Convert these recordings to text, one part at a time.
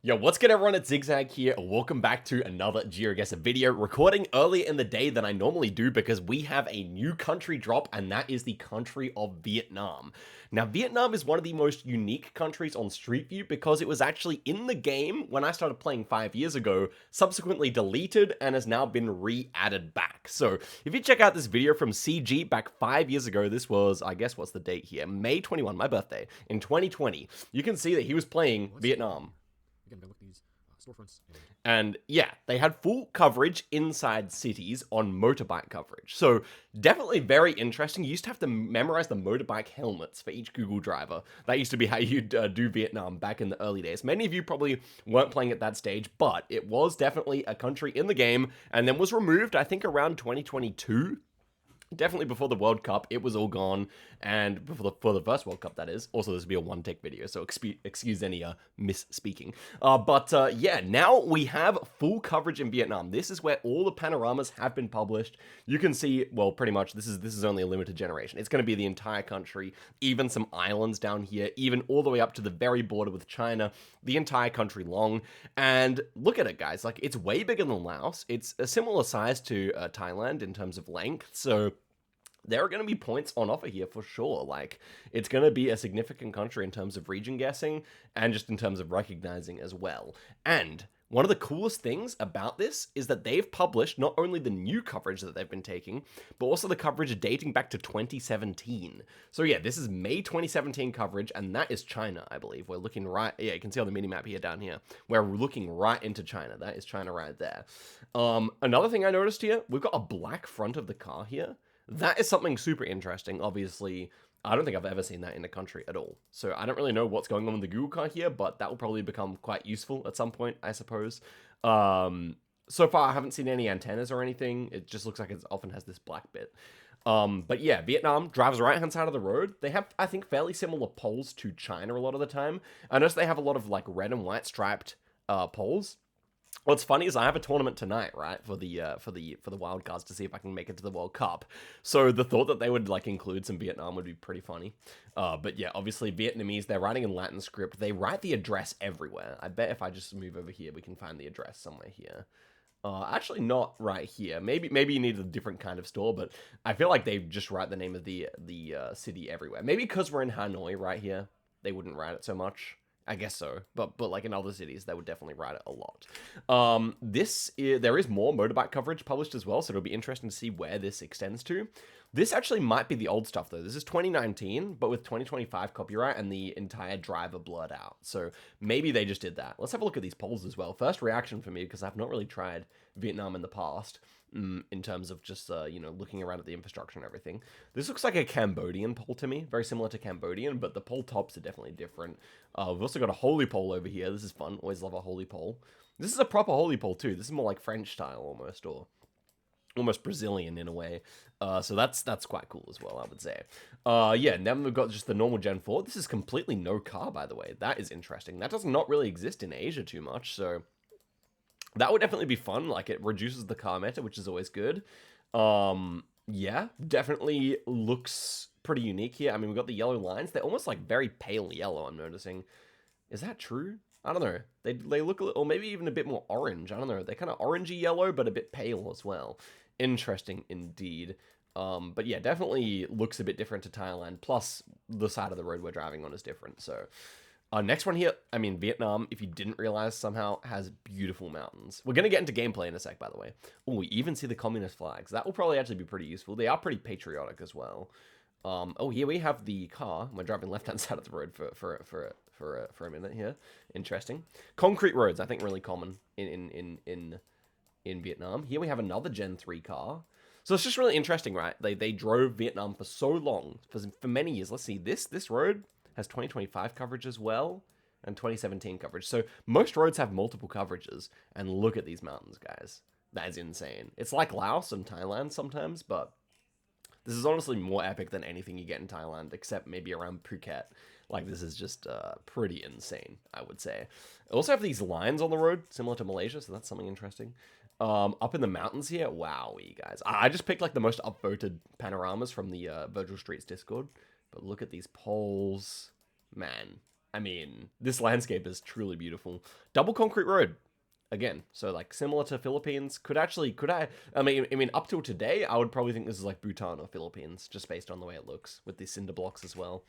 Yo, what's good everyone, it's Zigzag here, welcome back to another Geoguessr video, recording earlier in the day than I normally do because we have a new country drop, and that is the country of Vietnam. Now, Vietnam is one of the most unique countries on Streetview because it was actually in the game when I started playing 5 years ago, subsequently deleted, and has now been re-added back. So, if you check out this video from CG back 5 years ago, this was, I guess, what's the date here? May 21, my birthday, in 2020, you can see that he was playing Vietnam. Again, we look at these storefronts. And yeah, they had full coverage inside cities on motorbike coverage. So definitely very interesting. You used to have to memorize the motorbike helmets for each Google driver. That used to be how you'd do Vietnam back in the early days. Many of you probably weren't playing at that stage, but it was definitely a country in the game and then was removed, I think, around 2022. Definitely before the World Cup, it was all gone, and before the first World Cup, that is. Also, this will be a one-take video, so excuse any misspeaking. Yeah, now we have full coverage in Vietnam. This is where all the panoramas have been published. You can see, well, pretty much, this is only a limited generation. It's going to be the entire country, even some islands down here, even all the way up to the very border with China, the entire country long. And look at it, guys. Like, it's way bigger than Laos. It's a similar size to Thailand in terms of length, so there are going to be points on offer here for sure. Like, it's going to be a significant country in terms of region guessing and just in terms of recognizing as well. And one of the coolest things about this is that they've published not only the new coverage that they've been taking, but also the coverage dating back to 2017. So yeah, this is May 2017 coverage, and that is China, I believe. We're looking right, yeah, you can see on the mini-map here down here. We're looking right into China. That is China right there. Another thing I noticed here, we've got a black front of the car here. That is something super interesting. Obviously, I don't think I've ever seen that in the country at all. So I don't really know what's going on with the Google car here, but that will probably become quite useful at some point, I suppose. So far, I haven't seen any antennas or anything. It just looks like it often has this black bit. But yeah, Vietnam drives right-hand side of the road. They have, I think, fairly similar poles to China a lot of the time. I notice they have a lot of like red and white striped poles. What's funny is I have a tournament tonight, right, for the wild cards to see if I can make it to the World Cup. So the thought that they would like include some Vietnam would be pretty funny. But yeah, obviously Vietnamese, they're writing in Latin script. They write the address everywhere. I bet if I just move over here, we can find the address somewhere here. Actually not right here. Maybe you need a different kind of store, but I feel like they just write the name of the city everywhere. Maybe because we're in Hanoi right here, they wouldn't write it so much. I guess so, but like in other cities, they would definitely write it a lot. There is more motorbike coverage published as well, so it'll be interesting to see where this extends to. This actually might be the old stuff though. This is 2019, but with 2025 copyright and the entire driver blurred out. So maybe they just did that. Let's have a look at these polls as well. First reaction for me, because I've not really tried Vietnam in the past. In terms of just, looking around at the infrastructure and everything. This looks like a Cambodian pole to me, very similar to Cambodian, but the pole tops are definitely different. We've also got a holy pole over here. This is fun. Always love a holy pole. This is a proper holy pole too. This is more like French style almost, or almost Brazilian in a way. So that's quite cool as well, I would say. Yeah, then we've got just the normal Gen 4. This is completely no car, by the way. That is interesting. That does not really exist in Asia too much, so that would definitely be fun. Like, it reduces the car meta, which is always good. Yeah, definitely looks pretty unique here. I mean, we've got the yellow lines. They're almost like very pale yellow, I'm noticing. Is that true? I don't know. They look a little, or maybe even a bit more orange. I don't know. They're kind of orangey yellow, but a bit pale as well. Interesting indeed. But yeah, definitely looks a bit different to Thailand. Plus, the side of the road we're driving on is different, so next one here, I mean, Vietnam, if you didn't realize, somehow has beautiful mountains. We're going to get into gameplay in a sec, by the way. Oh, we even see the communist flags. That will probably actually be pretty useful. They are pretty patriotic as well. Oh, here we have the car. We're driving left-hand side of the road for a minute here. Interesting. Concrete roads, I think, really common in Vietnam. Here we have another Gen 3 car. So it's just really interesting, right? They drove Vietnam for so long, for many years. Let's see, this road has 2025 coverage as well, and 2017 coverage. So most roads have multiple coverages, and look at these mountains, guys. That is insane. It's like Laos and Thailand sometimes, but this is honestly more epic than anything you get in Thailand, except maybe around Phuket. Like, this is just pretty insane, I would say. I also have these lines on the road, similar to Malaysia, so that's something interesting. Up in the mountains here, wow, you guys. I just picked like the most upvoted panoramas from the Virtual Streets Discord. But look at these poles. Man, I mean, this landscape is truly beautiful. Double concrete road. Again, so like similar to Philippines, I mean, up till today, I would probably think this is like Bhutan or Philippines, just based on the way it looks with these cinder blocks as well.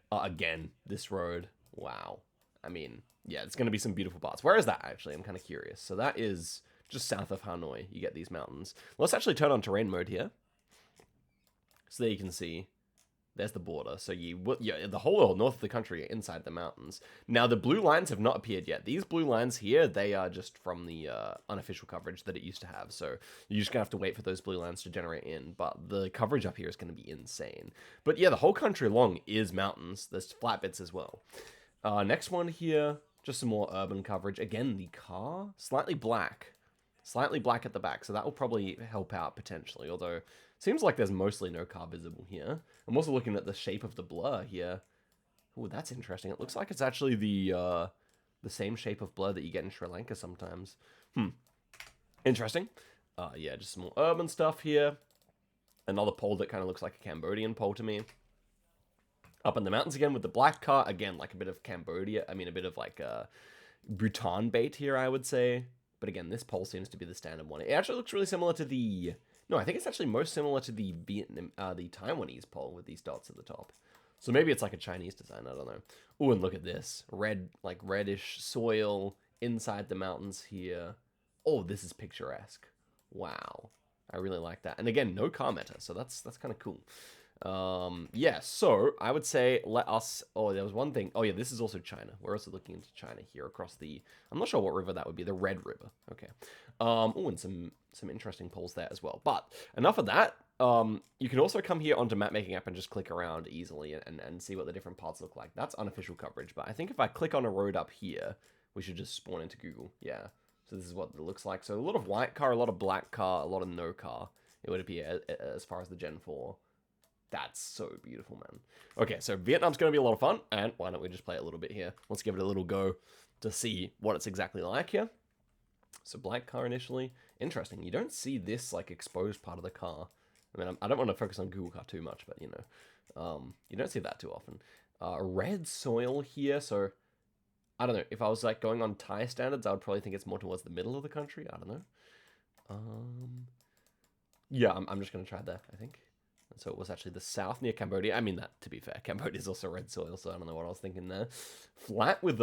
Again, this road, wow. I mean, yeah, it's going to be some beautiful parts. Where is that actually? I'm kind of curious. So that is just south of Hanoi. You get these mountains. Let's actually turn on terrain mode here. So there you can see, there's the border. So the whole north of the country are inside the mountains. Now, the blue lines have not appeared yet. These blue lines here, they are just from the unofficial coverage that it used to have. So you're just going to have to wait for those blue lines to generate in. But the coverage up here is going to be insane. But yeah, the whole country along is mountains. There's flat bits as well. Next one here, just some more urban coverage. Again, the car, slightly black at the back, so that will probably help out potentially, although seems like there's mostly no car visible here. I'm also looking at the shape of the blur here. Oh, that's interesting. It looks like it's actually the same shape of blur that you get in Sri Lanka sometimes. Interesting. Yeah, just some more urban stuff here. Another pole that kind of looks like a Cambodian pole to me. Up in the mountains again with the black car. Again, like a bit of Cambodia. I mean, a bit of like Bhutan bait here, I would say. But again, this pole seems to be the standard one. It actually looks really similar to the... No, I think it's actually most similar to the the Taiwanese pole with these dots at the top. So maybe it's like a Chinese design, I don't know. Oh, and look at this. Red, like reddish soil inside the mountains here. Oh, this is picturesque. Wow. I really like that. And again, no car meta, so that's kind of cool. Yeah, so I would say let us... Oh, there was one thing. Oh, yeah, this is also China. We're also looking into China here across the... I'm not sure what river that would be. The Red River. Okay. Oh, and some interesting polls there as well. But enough of that. You can also come here onto map making app and just click around easily and see what the different parts look like. That's unofficial coverage, but I think if I click on a road up here, we should just spawn into Google. Yeah. So this is what it looks like. So a lot of white car, a lot of black car, a lot of no car. It would appear as far as the Gen 4. That's so beautiful, man. Okay, so Vietnam's going to be a lot of fun, and why don't we just play a little bit here? Let's give it a little go to see what it's exactly like here. So black car initially. Interesting. You don't see this, like, exposed part of the car. I mean, I don't want to focus on Google Car too much, but, you know, you don't see that too often. Red soil here, so I don't know. If I was, like, going on Thai standards, I would probably think it's more towards the middle of the country. I don't know. Yeah, I'm just going to try that, I think. So it was actually the south near Cambodia. I mean, that, to be fair, Cambodia is also red soil, so I don't know what I was thinking there. Flat with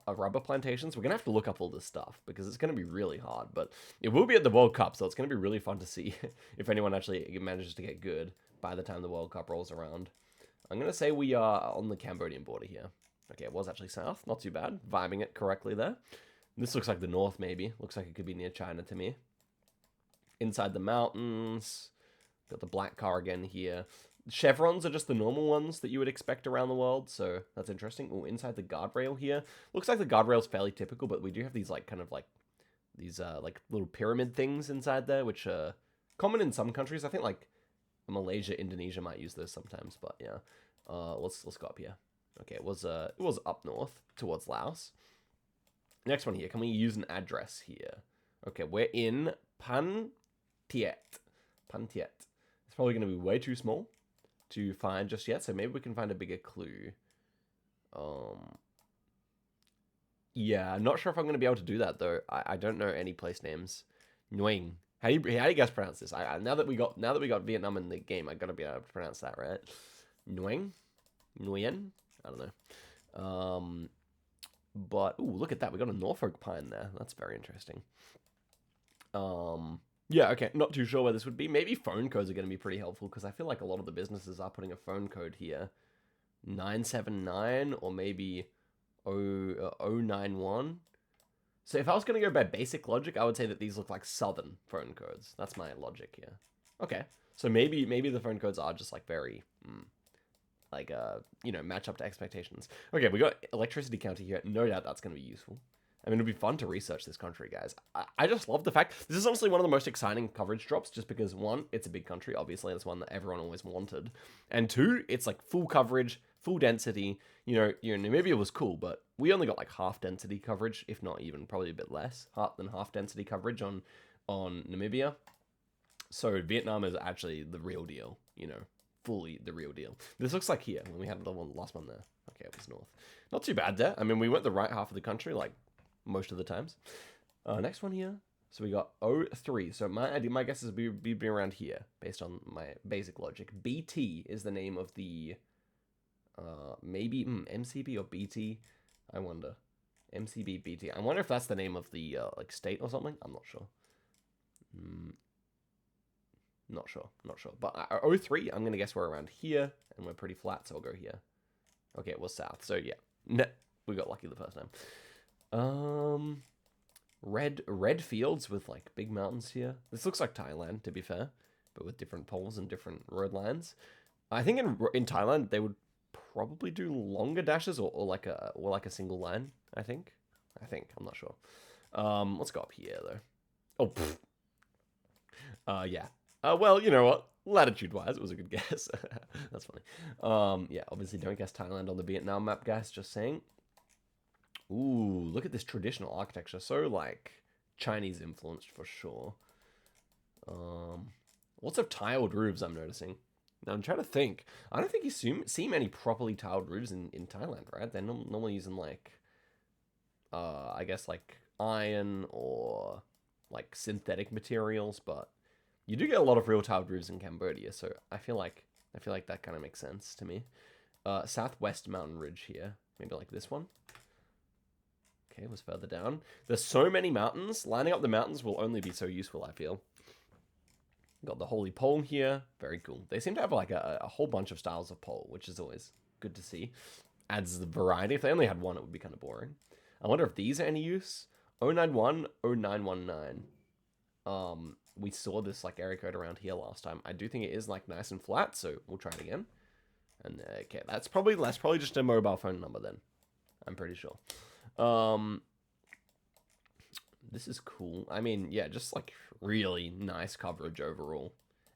rubber plantations. We're going to have to look up all this stuff because it's going to be really hard. But it will be at the World Cup, so it's going to be really fun to see if anyone actually manages to get good by the time the World Cup rolls around. I'm going to say we are on the Cambodian border here. Okay, it was actually south. Not too bad. Vibing it correctly there. This looks like the north, maybe. Looks like it could be near China to me. Inside the mountains... Got the black car again here. Chevrons are just the normal ones that you would expect around the world, so that's interesting. Oh, inside the guardrail here. Looks like the guardrail's fairly typical, but we do have these, like, kind of, like, these, like, little pyramid things inside there, which are common in some countries. I think, like, Malaysia, Indonesia might use those sometimes, but, yeah. Let's go up here. Okay, it was up north towards Laos. Next one here. Can we use an address here? Okay, we're in Pan Thiet. It's probably going to be way too small to find just yet, so maybe we can find a bigger clue. Yeah, I'm not sure if I'm going to be able to do that, though. I don't know any place names. Nguyen. How do you guys pronounce this? Now that we got Vietnam in the game, I got to be able to pronounce that, right? Nguyen? Nguyen? I don't know. But, ooh, look at that. We got a Norfolk pine there. That's very interesting. Yeah, okay, not too sure where this would be. Maybe phone codes are going to be pretty helpful, because I feel like a lot of the businesses are putting a phone code here. 979, or maybe 091. So if I was going to go by basic logic, I would say that these look like southern phone codes. That's my logic here. Okay, so maybe the phone codes are just, like, very, like, you know, match up to expectations. Okay, we got electricity counter here. No doubt that's going to be useful. I mean, it'd be fun to research this country, guys. I just love the fact... This is honestly one of the most exciting coverage drops, just because, one, it's a big country, obviously, it's one that everyone always wanted. And two, it's, like, full coverage, full density. You know, Namibia was cool, but we only got, like, half density coverage, if not even probably a bit less than half density coverage on Namibia. So Vietnam is actually the real deal, you know. fully the real deal. This looks like here, when we had the last one there. Okay, it was north. Not too bad there. I mean, we went the right half of the country, like, most of the times. Next one here. So we got 03. So my guess is we'd be around here, based on my basic logic. BT is the name of the, maybe MCB or BT. I wonder. MCB, BT. I wonder if that's the name of the, like, state or something. I'm not sure. Not sure. But 03, I'm going to guess we're around here, and we're pretty flat, so I'll go here. Okay, it was south, so yeah. We got lucky the first time. Red fields with, like, big mountains here. This looks like Thailand, to be fair, but with different poles and different road lines. I think in Thailand, they would probably do longer dashes or like a single line, I think. I'm not sure. Let's go up here, though. Oh, yeah. Well, you know what? Latitude-wise, it was a good guess. That's funny. Yeah, obviously don't guess Thailand on the Vietnam map, guys. Just saying. Ooh, look at this traditional architecture. So, like, Chinese influenced for sure. Lots of tiled roofs, I'm noticing. Now, I'm trying to think. I don't think you see many properly tiled roofs in Thailand, right? They're normally using, like, I guess, like, iron or, like, synthetic materials, but you do get a lot of real tiled roofs in Cambodia, so I feel like that kind of makes sense to me. Southwest mountain ridge here, maybe like this one. Okay, it was further down. There's so many mountains. Lining up the mountains will only be so useful, I feel. Got the holy pole here. Very cool. They seem to have like a whole bunch of styles of pole, which is always good to see. Adds the variety. If they only had one, it would be kind of boring. I wonder if these are any use. 091, 0919. We saw this like area code around here last time. I do think it is like nice and flat, so we'll try it again. And okay, that's probably just a mobile phone number then. I'm pretty sure. This is cool. I mean, yeah, just like really nice coverage overall.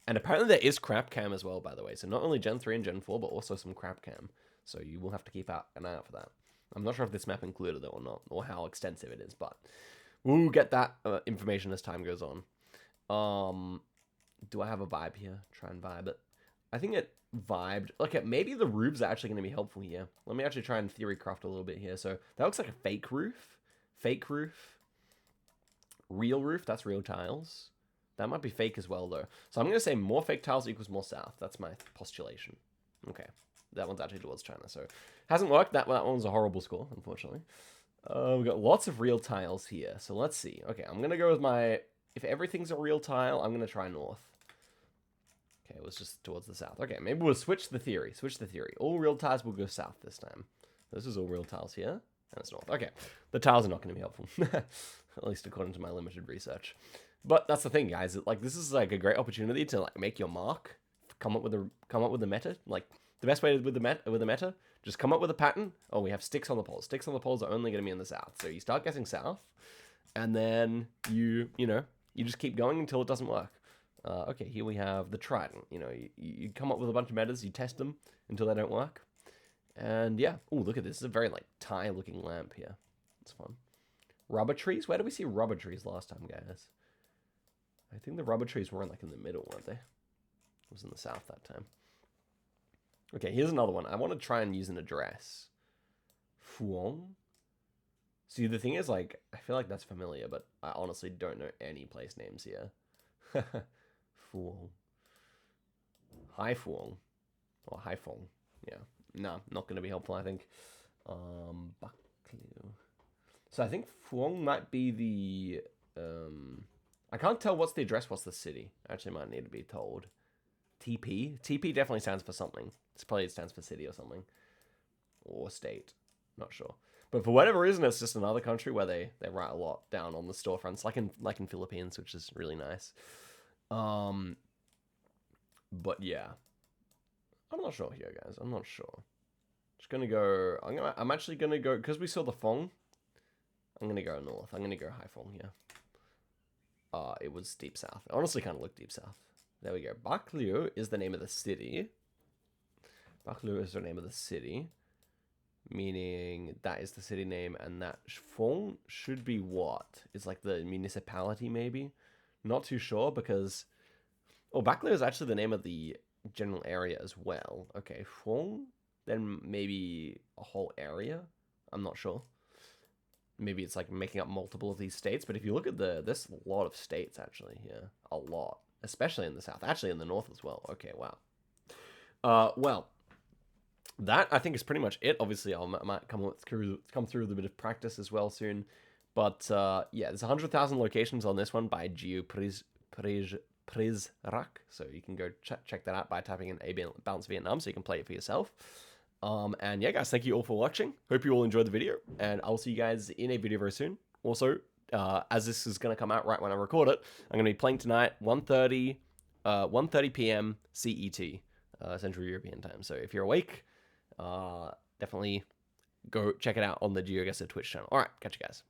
And apparently there is crap cam as well, by the way. So not only Gen 3 and Gen 4, but also some crap cam. So you will have to keep an eye out for that. I'm not sure if this map included it or not, or how extensive it is, but we'll get that information as time goes on. Do I have a vibe here? Try and vibe it. I think it vibed. Okay, maybe the roofs are actually going to be helpful here. Let me actually try and theory craft a little bit here. So that looks like a fake roof. Fake roof. Real roof. That's real tiles. That might be fake as well, though. So I'm going to say more fake tiles equals more south. That's my postulation. Okay. That one's actually towards China, so hasn't worked. That one's a horrible score, unfortunately. We've got lots of real tiles here, so let's see. Okay, I'm going to go with my... If everything's a real tile, I'm going to try north. Okay, it was just towards the south. Okay, maybe we'll switch the theory. All real tiles will go south this time. This is all real tiles here, and it's north. Okay, the tiles are not going to be helpful, at least according to my limited research. But that's the thing, guys. Like, this is like a great opportunity to like make your mark, come up with a meta. Like, the best way with the meta, just come up with a pattern. Oh, we have sticks on the poles. Sticks on the poles are only going to be in the south. So you start guessing south, and then you just keep going until it doesn't work. Okay, here we have the trident. You come up with a bunch of metas, you test them until they don't work. And yeah, oh, look at this. This is a very like Thai-looking lamp here. It's fun. Rubber trees? Where did we see rubber trees last time, guys? I think the rubber trees were like in the middle, weren't they? It was in the south that time. Okay, here's another one. I want to try and use an address. Phuong? See, the thing is, like, I feel like that's familiar, but I honestly don't know any place names here. Phuong. Hai Phuong. Or Hai Phuong. Yeah. No, not going to be helpful, I think. Baklio. So I think Phuong might be the... I can't tell what's the address, what's the city. I actually might need to be told. TP? TP definitely stands for something. It probably stands for city or something. Or state. Not sure. But for whatever reason, it's just another country where they write a lot down on the storefronts, like in Philippines, which is really nice. But yeah. I'm not sure here, guys. I'm not sure. Just gonna go... I'm actually gonna go... Because we saw the Phong, I'm gonna go north. I'm gonna go Hai Phong here. It was deep south. It honestly kind of looked deep south. There we go. Baklio is the name of the city. Baklio is the name of the city. Meaning that is the city name, and that Phong should be what? It's like the municipality, maybe? Not too sure, because... Oh, Baklio is actually the name of the general area as well. Okay, Huang, then maybe a whole area. I'm not sure. Maybe it's like making up multiple of these states, but if you look at there's a lot of states actually here. A lot. Especially in the south. Actually in the north as well. Okay, wow. Well, that I think is pretty much it. Obviously, I might come through with a bit of practice as well soon. But yeah, there's 100,000 locations on this one by Geoguessr. So you can go check that out by typing in A Balance Vietnam so you can play it for yourself. And yeah, guys, thank you all for watching. Hope you all enjoyed the video, and I'll see you guys in a video very soon. Also, as this is going to come out right when I record it, I'm going to be playing tonight 1:30 p.m. CET, Central European Time. So if you're awake, definitely go check it out on the Geoguessr Twitch channel. All right, catch you guys.